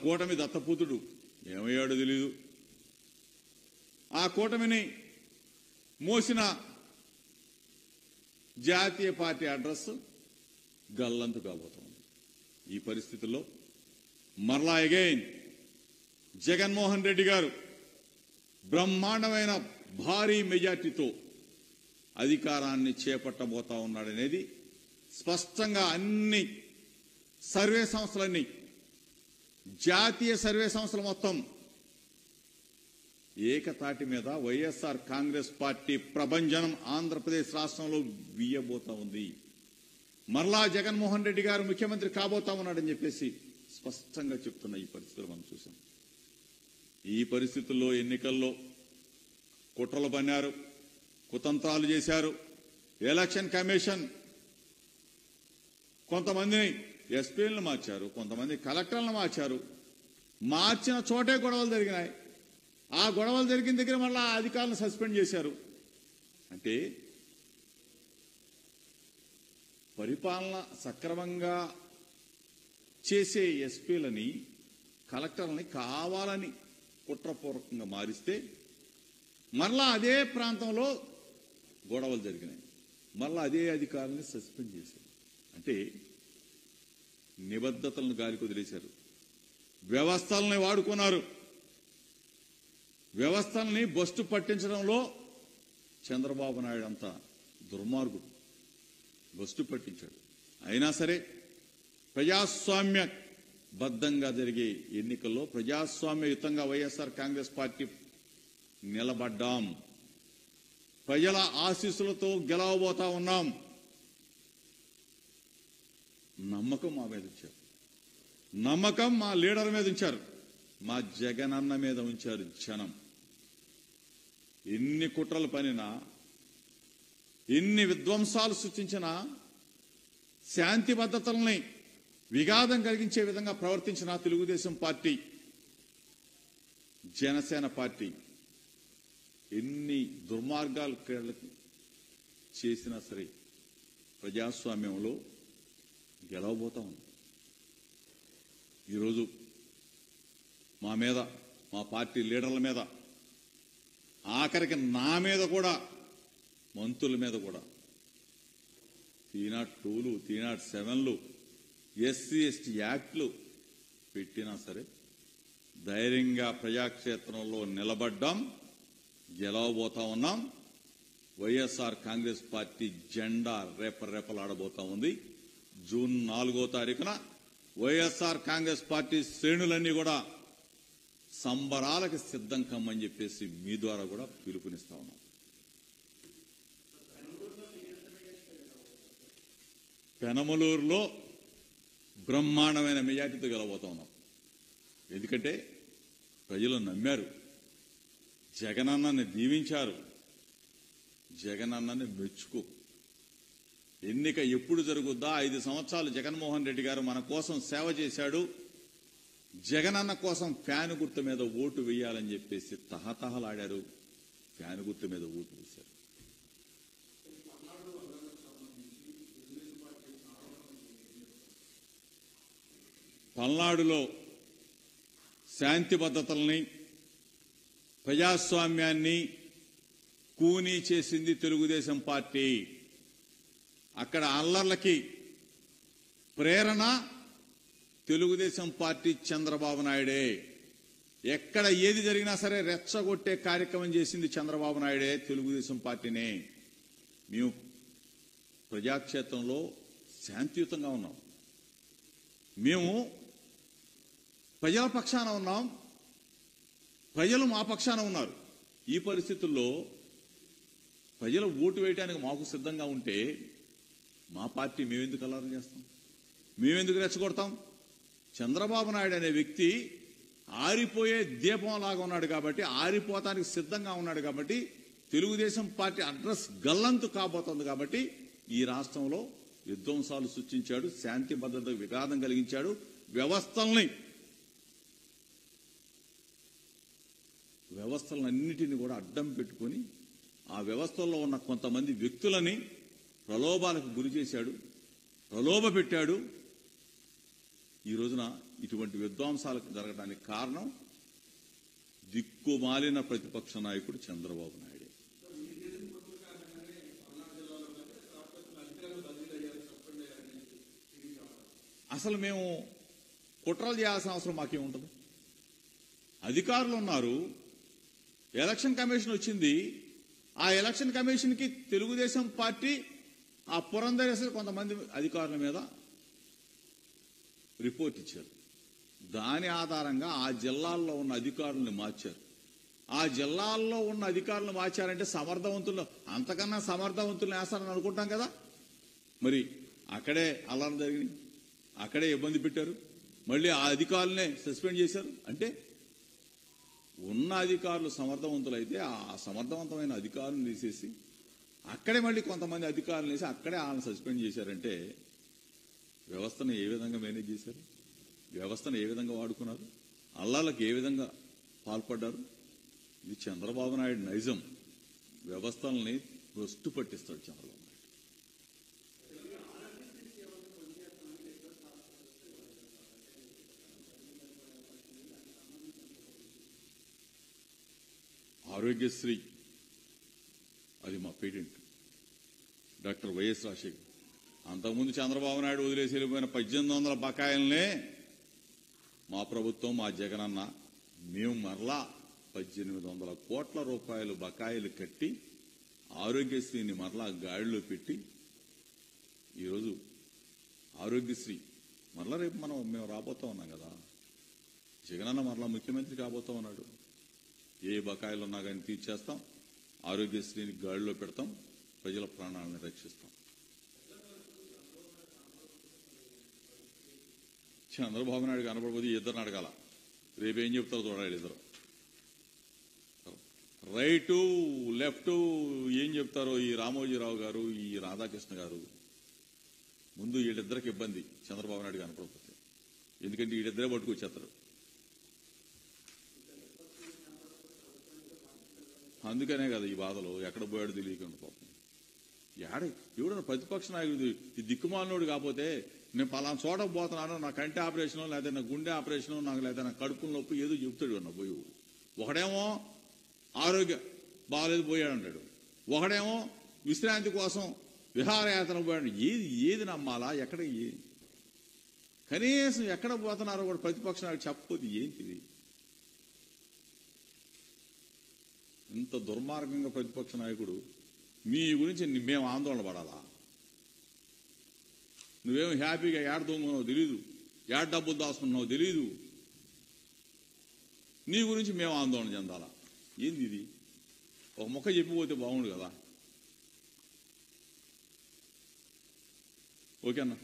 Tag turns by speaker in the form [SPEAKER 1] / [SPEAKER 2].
[SPEAKER 1] కూటమి దత్తపుత్రుడు ఏమయ్యాడో తెలీదు. ఆ కూటమిని మోసిన జాతీయ పార్టీ అడ్రస్ గల్లంతు కాబోతోంది. ఈ పరిస్థితుల్లో మరలా అగైన్ జగన్మోహన్ రెడ్డి గారు బ్రహ్మాండమైన భారీ మెజార్టీతో అధికారాన్ని చేపట్టబోతా ఉన్నాడనేది స్పష్టంగా అన్ని సర్వే సంస్థలన్నీ, జాతీయ సర్వే సంస్థలు మొత్తం ఏకతాటి మీద వైఎస్ఆర్ కాంగ్రెస్ పార్టీ ప్రభంజనం ఆంధ్రప్రదేశ్ రాష్ట్రంలో వీయబోతా ఉంది. మరలా జగన్మోహన్ రెడ్డి గారు ముఖ్యమంత్రి కాబోతా ఉన్నాడని చెప్పేసి స్పష్టంగా చెప్తున్న ఈ పరిస్థితులు మనం చూసాం. ఈ పరిస్థితుల్లో ఎన్నికల్లో కుట్రలు పన్నారు, కుతంత్రాలు చేశారు. ఎలక్షన్ కమిషన్ కొంతమందిని ఎస్పీలను మార్చారు, కొంతమంది కలెక్టర్లను మార్చారు. మార్చిన చోటే గొడవలు జరిగినాయి. ఆ గొడవలు జరిగిన దగ్గర మళ్ళా అధికారులను సస్పెండ్ చేశారు. అంటే పరిపాలన సక్రమంగా చేసే ఎస్పీలని, కలెక్టర్లని కావాలని కుట్రపూర్వకంగా మారిస్తే మరలా అదే ప్రాంతంలో గొడవలు జరిగినాయి. మరలా అదే అధికారులని సస్పెండ్ చేశారు. అంటే నిబద్ధతలను గాలికి వదిలేశారు. వ్యవస్థల్ని వాడుకున్నారు. వ్యవస్థల్ని బొస్టు పట్టించడంలో చంద్రబాబు నాయుడు అంత దుర్మార్గుడు, బొస్టు పట్టించాడు. అయినా సరే ప్రజాస్వామ్య బద్దంగా జరిగే ఎన్నికల్లో ప్రజాస్వామ్యయుతంగా వైఎస్ఆర్ కాంగ్రెస్ పార్టీ నిలబడ్డాం. ప్రజల ఆశీస్సులతో గెలవబోతా ఉన్నాం. నమ్మకం మా మీద ఉంచారు. నమ్మకం మా లీడర్ మీద ఉంచారు. మా జగనన్న మీద ఉంచారు జనం. ఎన్ని కుట్రలు పనినా, ఎన్ని విధ్వంసాలు సృష్టించినా, శాంతి భద్రతల్ని విఘాతం కలిగించే విధంగా ప్రవర్తించిన తెలుగుదేశం పార్టీ, జనసేన పార్టీ ఎన్ని దుర్మార్గాలు కేరళకి చేసినా సరే ప్రజాస్వామ్యంలో గెలవబోతా ఉంది. ఈరోజు మా మీద, మా పార్టీ లీడర్ల మీద, ఆఖరికి నా మీద కూడా, మంత్రుల మీద కూడా 302లు 307లు ఎస్సీ ఎస్టీ యాక్ట్లు పెట్టినా సరే ధైర్యంగా ప్రజాక్షేత్రంలో నిలబడ్డాం, గెలవబోతా ఉన్నాం. వైఎస్ఆర్ కాంగ్రెస్ పార్టీ జెండా రేపరేపలాడబోతా ఉంది. జూన్ 4వ తారీఖున వైఎస్ఆర్ కాంగ్రెస్ పార్టీ శ్రేణులన్నీ కూడా సంబరాలకు సిద్ధం కమ్మని చెప్పేసి మీ ద్వారా కూడా పిలుపునిస్తా ఉన్నాం. పెనమలూరులో బ్రహ్మాండమైన మెజార్టీతో గెలవబోతా ఉన్నాం. ఎందుకంటే ప్రజలు నమ్మారు, జగనన్నని దీవించారు, జగనన్నని మెచ్చుకో. ఎన్నిక ఎప్పుడు జరుగుద్దా? 5 సంవత్సరాలు జగన్మోహన్ రెడ్డి గారు మన కోసం సేవ చేశాడు, జగనన్న కోసం ఫ్యాన్ గుర్తు మీద ఓటు వేయాలని చెప్పేసి తహతహలాడారు. ఫ్యాన్ గుర్తు మీద ఓటు వేశారు. పల్నాడులో శాంతి భద్రతల్ని, ప్రజాస్వామ్యాన్ని కూనీ చేసింది తెలుగుదేశం పార్టీ. అక్కడ అల్లర్లకి ప్రేరణ తెలుగుదేశం పార్టీ, చంద్రబాబు నాయుడే. ఎక్కడ ఏది జరిగినా సరే రెచ్చగొట్టే కార్యక్రమం చేసింది చంద్రబాబు నాయుడే, తెలుగుదేశం పార్టీనే. మేము ప్రజాక్షేత్రంలో శాంతియుతంగా ఉన్నాం. మేము ప్రజల పక్షాన ఉన్నాం, ప్రజలు మా పక్షాన ఉన్నారు. ఈ పరిస్థితుల్లో ప్రజలు ఓటు వేయడానికి మాకు సిద్ధంగా ఉంటే మా పార్టీ మేమెందుకు అల్లరి చేస్తాం, మేమెందుకు రెచ్చగొడతాం? చంద్రబాబు నాయుడు అనే వ్యక్తి ఆరిపోయే దీపం లాగా ఉన్నాడు కాబట్టి, ఆరిపోతానికి సిద్ధంగా ఉన్నాడు కాబట్టి, తెలుగుదేశం పార్టీ అడ్రస్ గల్లంతు కాబోతోంది కాబట్టి ఈ రాష్ట్రంలో విధ్వంసాలు సృష్టించాడు, శాంతి భద్రతకు విఘాతం కలిగించాడు. వ్యవస్థలన్నిటిని కూడా అడ్డం పెట్టుకుని ఆ వ్యవస్థల్లో ఉన్న కొంతమంది వ్యక్తులని ప్రలోభాలకు గురి చేశాడు, ప్రలోభ పెట్టాడు. ఈ రోజున ఇటువంటి విధ్వంసాలు జరగడానికి కారణం దిక్కుమాలిన ప్రతిపక్ష నాయకుడు చంద్రబాబు నాయుడు. అసలు మేము కుట్రలు చేయాల్సిన అవసరం మాకేముంటుంది? అధికారులు ఉన్నారు, ఎలక్షన్ కమిషన్ వచ్చింది. ఆ ఎలక్షన్ కమిషన్ కి తెలుగుదేశం పార్టీ ఆ పురంధరేశ్వరి కొంతమంది అధికారుల మీద రిపోర్ట్ ఇచ్చారు. దాని ఆధారంగా ఆ జిల్లాల్లో ఉన్న అధికారులను మార్చారు. ఆ జిల్లాల్లో ఉన్న అధికారులను మార్చారంటే సమర్థవంతులు, అంతకన్నా సమర్థవంతులను వేస్తారని అనుకుంటాం కదా. మరి అక్కడే అల్లర్లు జరిగినాయి, అక్కడే ఇబ్బంది పెట్టారు, మళ్ళీ ఆ అధికారులనే సస్పెండ్ చేశారు. అంటే ఉన్న అధికారులు సమర్థవంతులైతే ఆ సమర్థవంతమైన అధికారులను తీసేసి అక్కడే మళ్ళీ కొంతమంది అధికారులు వేసి అక్కడే వాళ్ళని సస్పెండ్ చేశారంటే వ్యవస్థను ఏ విధంగా మేనేజ్ చేశారు? వ్యవస్థను ఏ విధంగా వాడుకున్నారు? అల్లాలకు ఏ విధంగా పాల్పడ్డారు? ఇది చంద్రబాబు నాయుడు నైజం. వ్యవస్థల్ని భ్రష్టు పట్టిస్తాడు చంద్రబాబు నాయుడు. ఆరోగ్యశ్రీ అది మా పేటెంట్. డాక్టర్ వైఎస్ రాజశేఖర్ అంతకుముందు చంద్రబాబు నాయుడు వదిలేసి వెళ్ళిపోయిన 1800 బకాయిలనే మా ప్రభుత్వం, మా జగనన్న మేము మరలా 1800 కోట్ల రూపాయలు బకాయిలు కట్టి ఆరోగ్యశ్రీని మరలా గాడిలో పెట్టి ఈరోజు ఆరోగ్యశ్రీ మరలా రేపు మేము రాబోతా ఉన్నాం కదా. జగనన్న మరలా ముఖ్యమంత్రి కాబోతా ఉన్నాడు. ఏ బకాయిలు ఉన్నా కానీ తీర్చేస్తాం, ఆరోగ్యశ్రీని గాడిలో పెడతాం, ప్రజల ప్రాణాలను రక్షిస్తాం. చంద్రబాబు నాయుడు కనపడబోతే ఇద్దరిని అడగాల, రేపేం చెప్తారో చూడాలి. ఇద్దరు రైటు లెఫ్ట్ ఏం చెప్తారో ఈ రామోజీరావు గారు, ఈ రాధాకృష్ణ గారు. ముందు వీళ్ళిద్దరికి ఇబ్బంది చంద్రబాబు నాయుడు కనపడకపోతే, ఎందుకంటే వీళ్ళిద్దరే పట్టుకొచ్చేస్తారు. అందుకనే కదా ఈ బాధలు, ఎక్కడ పోయాడు తెలియకుండా పాపం. ఎవడన్నా ప్రతిపక్ష నాయకుడు ఈ దిక్కుమాలినోడు కాకపోతే నేను పలానా చోట పోతున్నాను, నా కంటి ఆపరేషను లేదా నా గుండె ఆపరేషను, నాకు లేదా నా కడుపుల నొప్పి ఏదో చెప్తాడు అన్న పోయి. ఒకడేమో ఆరోగ్యం బాగాలేదు పోయాడు అంటాడు, ఒకడేమో విశ్రాంతి కోసం విహారయాత్ర పోయాడు. ఏది నమ్మాలా? ఎక్కడ కనీసం ఎక్కడ పోతున్నారో కూడా ప్రతిపక్ష నాయకుడు చెప్పకపోతే ఏంటిది? ఇంత దుర్మార్గంగా ప్రతిపక్ష నాయకుడు మీ గురించి మేము ఆందోళన పడాలా? నువ్వేమో హ్యాపీగా ఏడ దొంగన్నావు తెలీదు, ఏడ డబ్బులు దాచుకున్నావు తెలీదు, నీ గురించి మేము ఆందోళన చెందాలా? ఏంది ఇది? ఒక మొక్క చెప్పిపోతే బాగుండు కదా. ఓకే అన్న.